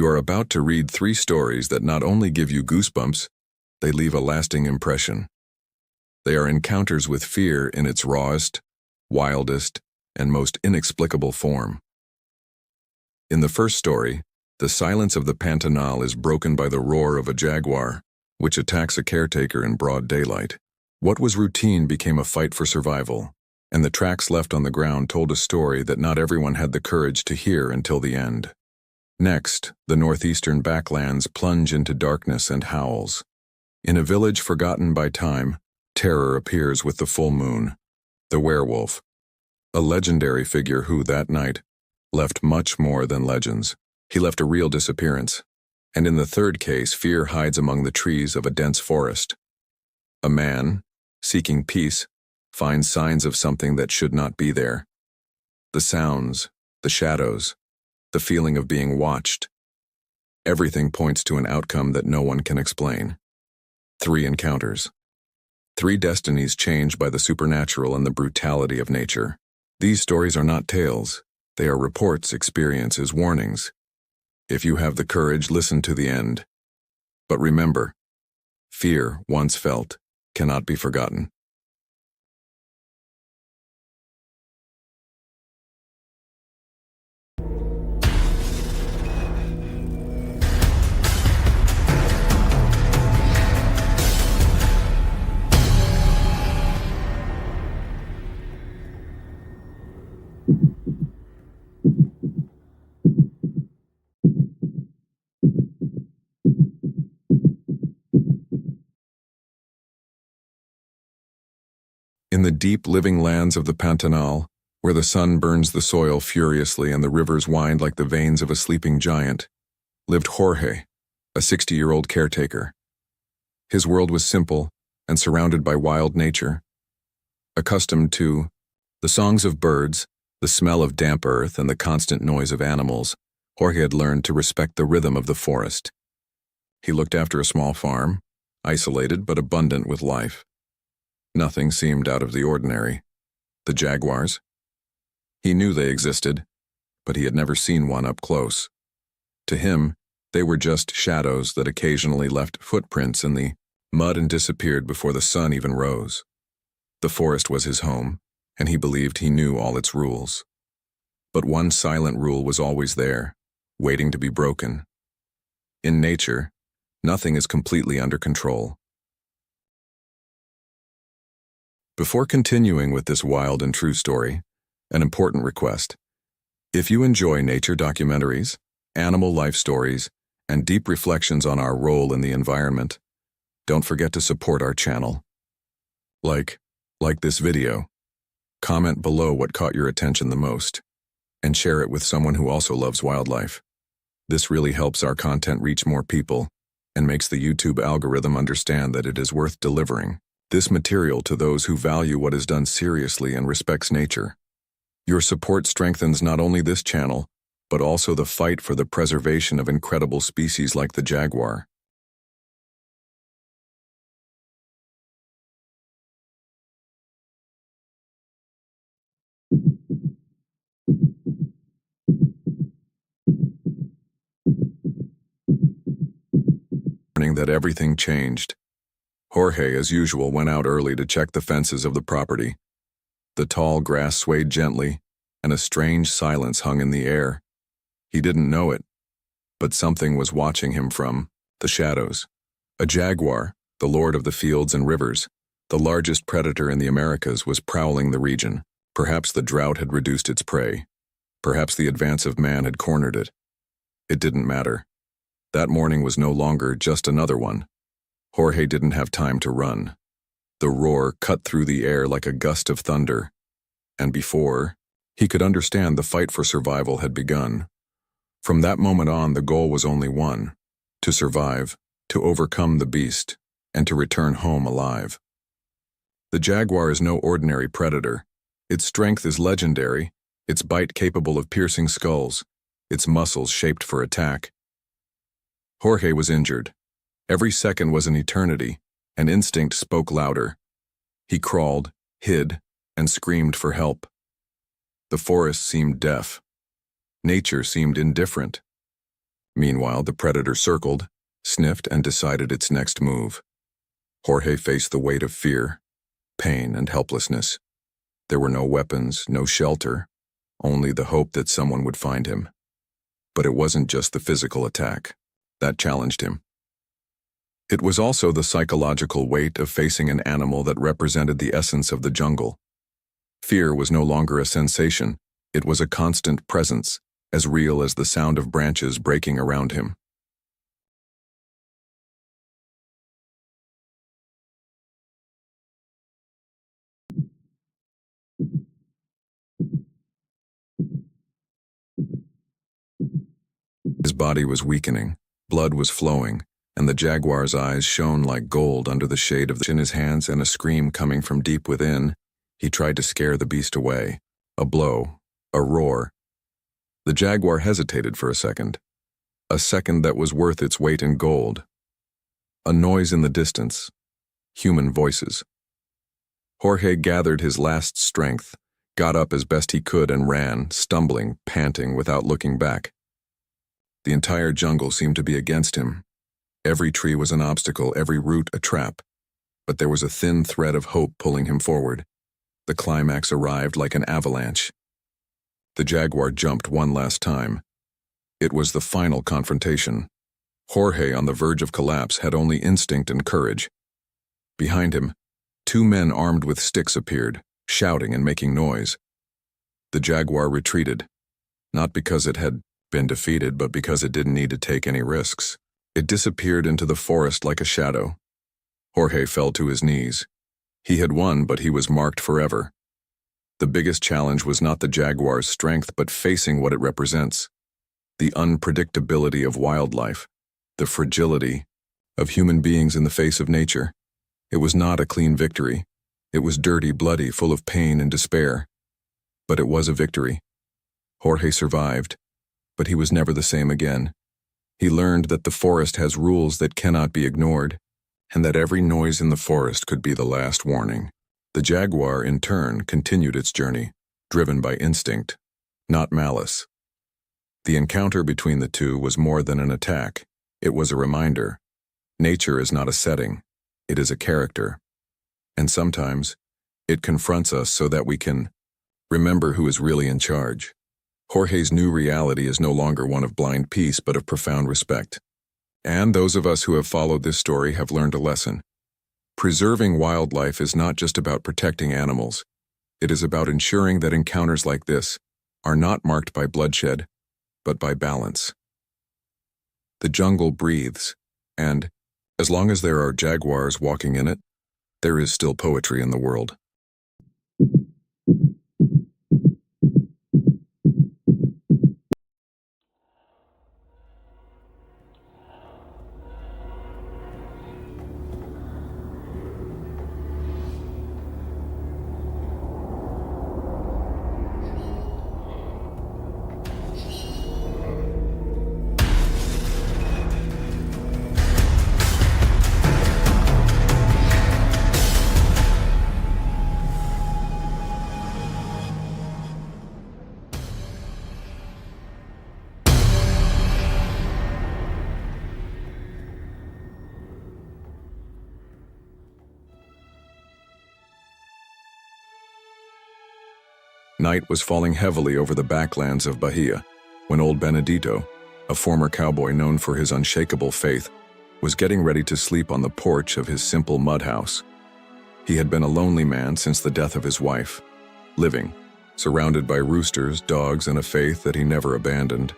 are about to read 3 stories that not only give you goosebumps, they leave a lasting impression. They are encounters with fear in its rawest, wildest, and most inexplicable form. In the first story, the silence of the Pantanal is broken by the roar of a jaguar, which attacks a caretaker in broad daylight. What was routine became a fight for survival, and the tracks left on the ground told a story that not everyone had the courage to hear until the end. Next, the northeastern backlands plunge into darkness and howls. In a village forgotten by time, terror appears with the full moon. The werewolf, a legendary figure who, that night, left much more than legends. He left a real disappearance. And in the third case, fear hides among the trees of a dense forest. A man, seeking peace, finds signs of something that should not be there. The sounds, the shadows, the feeling of being watched. Everything points to an outcome that no one can explain. 3 encounters. 3 destinies changed by the supernatural and the brutality of nature. These stories are not tales. They are reports, experiences, warnings. If you have the courage, listen to the end. But remember, fear, once felt, cannot be forgotten. In the deep living lands of the Pantanal, where the sun burns the soil furiously and the rivers wind like the veins of a sleeping giant, lived Jorge, a 60-year-old caretaker. His world was simple and surrounded by wild nature. Accustomed to the songs of birds, the smell of damp earth, and the constant noise of animals, Jorge had learned to respect the rhythm of the forest. He looked after a small farm, isolated but abundant with life. Nothing seemed out of the ordinary. The jaguars? He knew they existed, but he had never seen one up close. To him, they were just shadows that occasionally left footprints in the mud and disappeared before the sun even rose. The forest was his home, and he believed he knew all its rules. But one silent rule was always there, waiting to be broken. In nature, nothing is completely under control. Before continuing with this wild and true story, an important request. If you enjoy nature documentaries, animal life stories, and deep reflections on our role in the environment, don't forget to support our channel. Like this video, comment below what caught your attention the most, and share it with someone who also loves wildlife. This really helps our content reach more people and makes the YouTube algorithm understand that it is worth delivering this material to those who value what is done seriously and respects nature. Your support strengthens not only this channel, but also the fight for the preservation of incredible species like the jaguar. Learning that everything changed. Jorge, as usual, went out early to check the fences of the property. The tall grass swayed gently, and a strange silence hung in the air. He didn't know it, but something was watching him from the shadows. A jaguar, the lord of the fields and rivers, the largest predator in the Americas, was prowling the region. Perhaps the drought had reduced its prey. Perhaps the advance of man had cornered it. It didn't matter. That morning was no longer just another one. Jorge didn't have time to run. The roar cut through the air like a gust of thunder, and before he could understand, the fight for survival had begun. From that moment on, the goal was only one: to survive, to overcome the beast, and to return home alive. The jaguar is no ordinary predator. Its strength is legendary, its bite capable of piercing skulls, its muscles shaped for attack. Jorge was injured. Every second was an eternity, and instinct spoke louder. He crawled, hid, and screamed for help. The forest seemed deaf. Nature seemed indifferent. Meanwhile, the predator circled, sniffed, and decided its next move. Jorge faced the weight of fear, pain, and helplessness. There were no weapons, no shelter, only the hope that someone would find him. But it wasn't just the physical attack that challenged him. It was also the psychological weight of facing an animal that represented the essence of the jungle. Fear was no longer a sensation, it was a constant presence, as real as the sound of branches breaking around him. His body was weakening, blood was flowing, and the jaguar's eyes shone like gold under the shade of in his hands, and a scream coming from deep within. He tried to scare the beast away. A blow, a roar. The jaguar hesitated for a second that was worth its weight in gold. A noise in the distance, human voices. Jorge gathered his last strength, got up as best he could and ran, stumbling, panting, without looking back. The entire jungle seemed to be against him. Every tree was an obstacle, every root a trap. But there was a thin thread of hope pulling him forward. The climax arrived like an avalanche. The jaguar jumped one last time. It was the final confrontation. Jorge, on the verge of collapse, had only instinct and courage. Behind him, two men armed with sticks appeared, shouting and making noise. The jaguar retreated, not because it had been defeated, but because it didn't need to take any risks. It disappeared into the forest like a shadow. Jorge fell to his knees. He had won, but he was marked forever. The biggest challenge was not the jaguar's strength, but facing what it represents. The unpredictability of wildlife, the fragility of human beings in the face of nature. It was not a clean victory. It was dirty, bloody, full of pain and despair. But it was a victory. Jorge survived, but he was never the same again. He learned that the forest has rules that cannot be ignored, and that every noise in the forest could be the last warning. The jaguar, in turn, continued its journey, driven by instinct, not malice. The encounter between the two was more than an attack. It was a reminder. Nature is not a setting, it is a character. And sometimes, it confronts us so that we can remember who is really in charge. Jorge's new reality is no longer one of blind peace, but of profound respect. And those of us who have followed this story have learned a lesson. Preserving wildlife is not just about protecting animals. It is about ensuring that encounters like this are not marked by bloodshed, but by balance. The jungle breathes, and as long as there are jaguars walking in it, there is still poetry in the world. Night was falling heavily over the backlands of Bahia when old Benedito, a former cowboy known for his unshakable faith, was getting ready to sleep on the porch of his simple mud house. He had been a lonely man since the death of his wife, living, surrounded by roosters, dogs, and a faith that he never abandoned.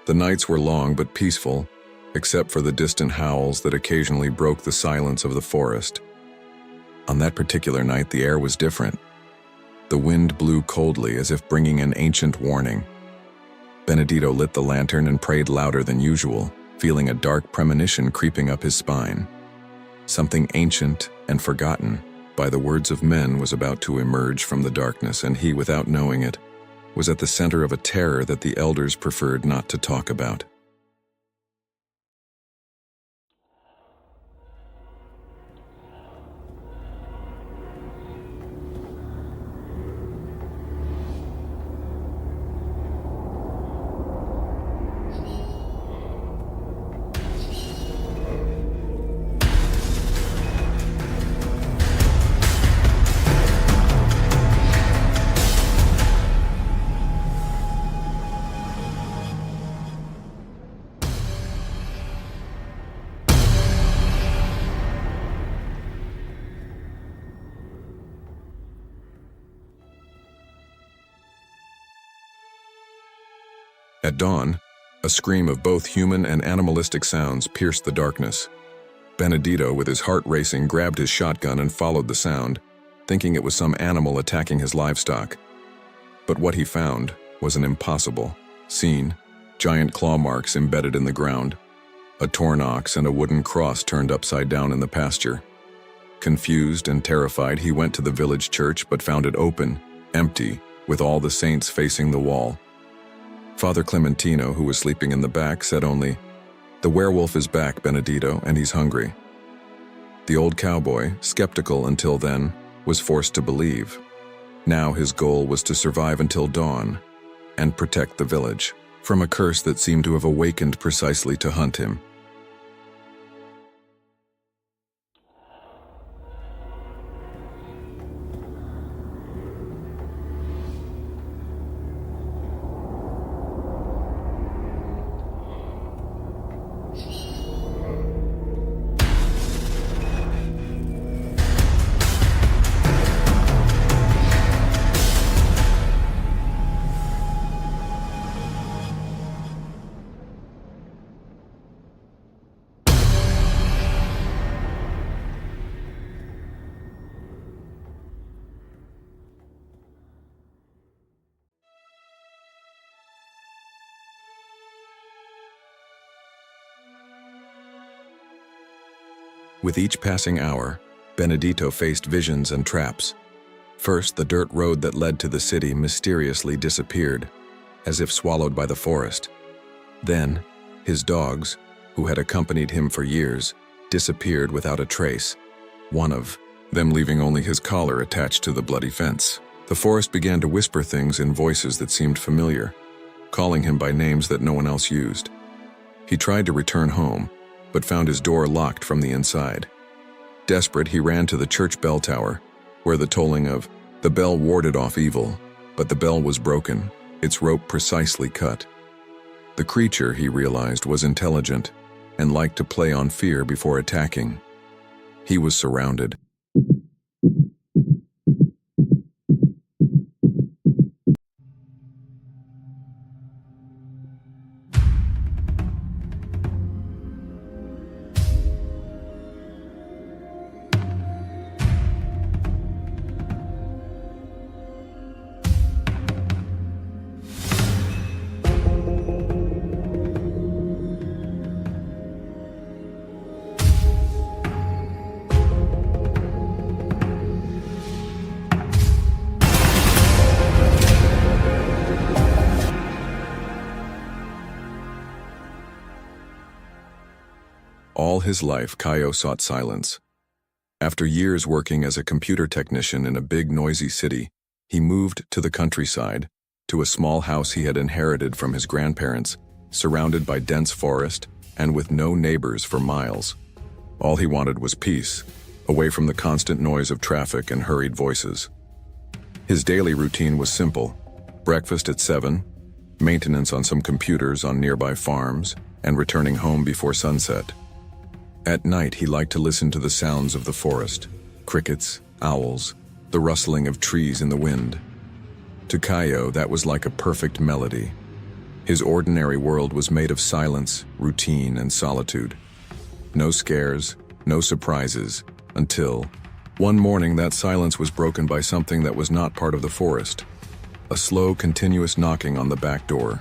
The nights were long but peaceful, except for the distant howls that occasionally broke the silence of the forest. On that particular night, the air was different. The wind blew coldly, as if bringing an ancient warning. Benedito lit the lantern and prayed louder than usual, feeling a dark premonition creeping up his spine. Something ancient and forgotten by the words of men was about to emerge from the darkness, and he, without knowing it, was at the center of a terror that the elders preferred not to talk about. At dawn, a scream of both human and animalistic sounds pierced the darkness. Benedito, with his heart racing, grabbed his shotgun and followed the sound, thinking it was some animal attacking his livestock. But what he found was an impossible scene: giant claw marks embedded in the ground, a torn ox and a wooden cross turned upside down in the pasture. Confused and terrified, he went to the village church but found it open, empty, with all the saints facing the wall. Father Clementino, who was sleeping in the back, said only, "The werewolf is back, Benedito, and he's hungry." The old cowboy, skeptical until then, was forced to believe. Now his goal was to survive until dawn and protect the village from a curse that seemed to have awakened precisely to hunt him. With each passing hour, Benedito faced visions and traps. First, the dirt road that led to the city mysteriously disappeared, as if swallowed by the forest. Then, his dogs, who had accompanied him for years, disappeared without a trace, one of them leaving only his collar attached to the bloody fence. The forest began to whisper things in voices that seemed familiar, calling him by names that no one else used. He tried to return home, but found his door locked from the inside. Desperate, he ran to the church bell tower, where the tolling of the bell warded off evil, but the bell was broken, its rope precisely cut. The creature, he realized, was intelligent and liked to play on fear before attacking. He was surrounded. All his life, Caio sought silence. After years working as a computer technician in a big, noisy city, he moved to the countryside, to a small house he had inherited from his grandparents, surrounded by dense forest and with no neighbors for miles. All he wanted was peace, away from the constant noise of traffic and hurried voices. His daily routine was simple: breakfast at 7, maintenance on some computers on nearby farms, and returning home before sunset. At night, he liked to listen to the sounds of the forest: crickets, owls, the rustling of trees in the wind. To Caio, that was like a perfect melody. His ordinary world was made of silence, routine, and solitude. No scares, no surprises, until one morning that silence was broken by something that was not part of the forest: a slow, continuous knocking on the back door.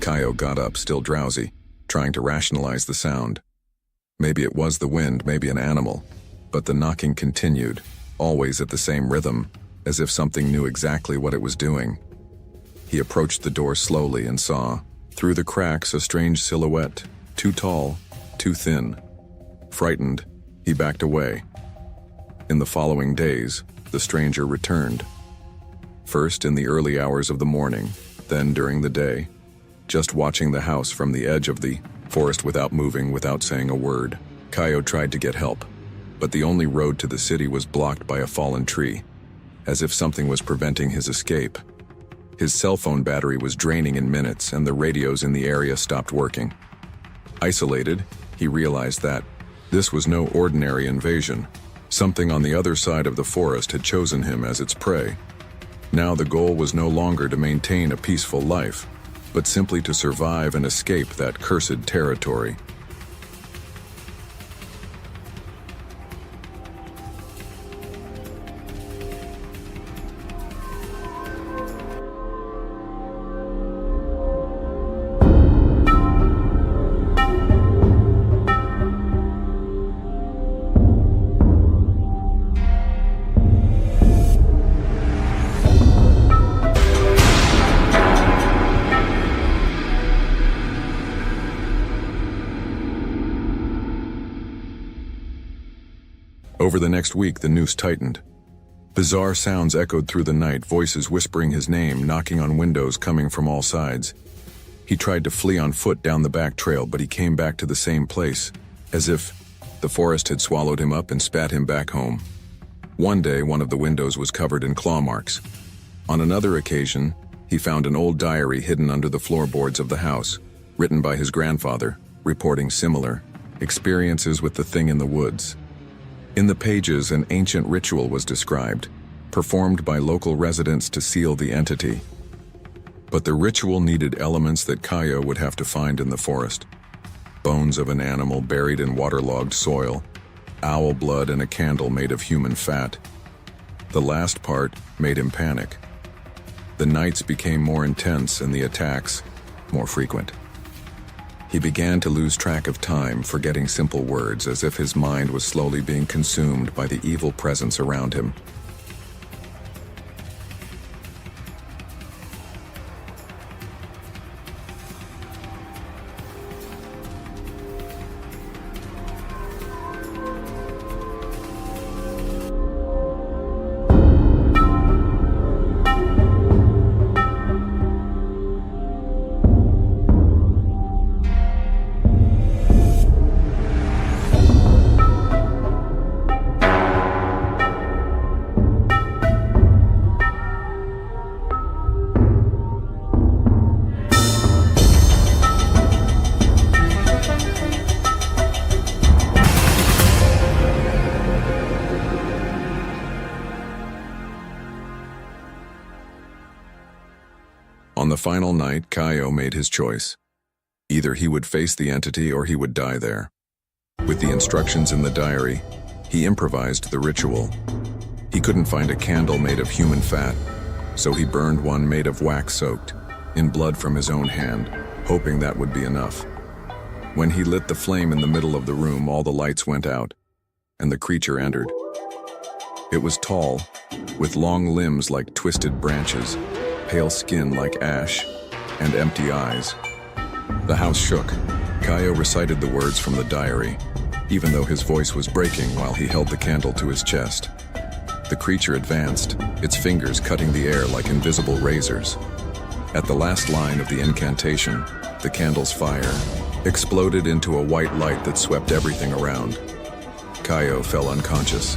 Caio got up, still drowsy, trying to rationalize the sound. Maybe it was the wind, maybe an animal, but the knocking continued, always at the same rhythm, as if something knew exactly what it was doing. He approached the door slowly and saw, through the cracks, a strange silhouette, too tall, too thin. Frightened, He backed away. In the following days, the stranger returned. First in the early hours of the morning, then during the day, just watching the house from the edge of the forest without moving, without saying a word. Caio tried to get help, but the only road to the city was blocked by a fallen tree, as if something was preventing his escape. His cell phone battery was draining in minutes, and the radios in the area stopped working. Isolated, he realized that this was no ordinary invasion. Something on the other side of the forest had chosen him as its prey. Now the goal was no longer to maintain a peaceful life, but simply to survive and escape that cursed territory. Over the next week, the noose tightened. Bizarre sounds echoed through the night, voices whispering his name, knocking on windows coming from all sides. He tried to flee on foot down the back trail, but he came back to the same place, as if the forest had swallowed him up and spat him back home. One day, one of the windows was covered in claw marks. On another occasion, he found an old diary hidden under the floorboards of the house, written by his grandfather, reporting similar experiences with the thing in the woods. In the pages, an ancient ritual was described, performed by local residents to seal the entity. But the ritual needed elements that Caio would have to find in the forest. Bones of an animal buried in waterlogged soil, owl blood, and a candle made of human fat. The last part made him panic. The nights became more intense and the attacks more frequent. He began to lose track of time, forgetting simple words, as if his mind was slowly being consumed by the evil presence around him. On the final night, Caio made his choice. Either he would face the entity or he would die there. With the instructions in the diary, he improvised the ritual. He couldn't find a candle made of human fat, so he burned one made of wax soaked in blood from his own hand, hoping that would be enough. When he lit the flame in the middle of the room, all the lights went out, and the creature entered. It was tall, with long limbs like twisted branches, pale skin like ash, and empty eyes. The house shook. Caio recited the words from the diary, even though his voice was breaking while he held the candle to his chest. The creature advanced, its fingers cutting the air like invisible razors. At the last line of the incantation, the candle's fire exploded into a white light that swept everything around. Caio fell unconscious.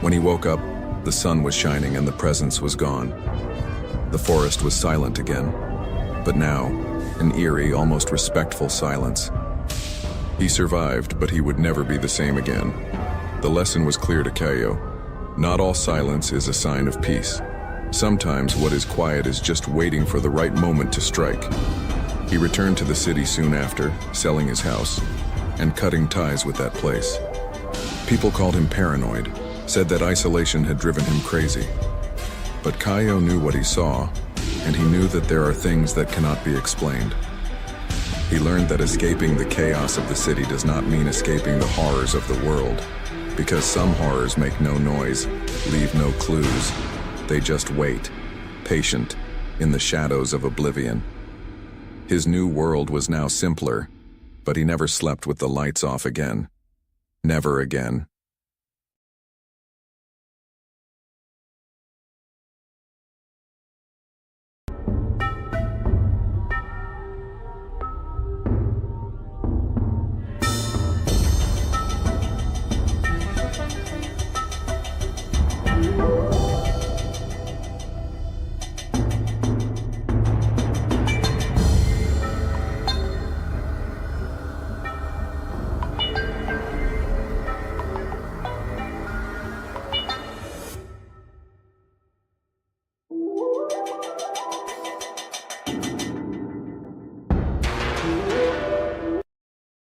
When he woke up, the sun was shining and the presence was gone. The forest was silent again, but now, an eerie, almost respectful silence. He survived, but he would never be the same again. The lesson was clear to Caio. Not all silence is a sign of peace. Sometimes what is quiet is just waiting for the right moment to strike. He returned to the city soon after, selling his house, and cutting ties with that place. People called him paranoid, said that isolation had driven him crazy. But Caio knew what he saw, and he knew that there are things that cannot be explained. He learned that escaping the chaos of the city does not mean escaping the horrors of the world, because some horrors make no noise, leave no clues. They just wait, patient, in the shadows of oblivion. His new world was now simpler, but he never slept with the lights off again. Never again.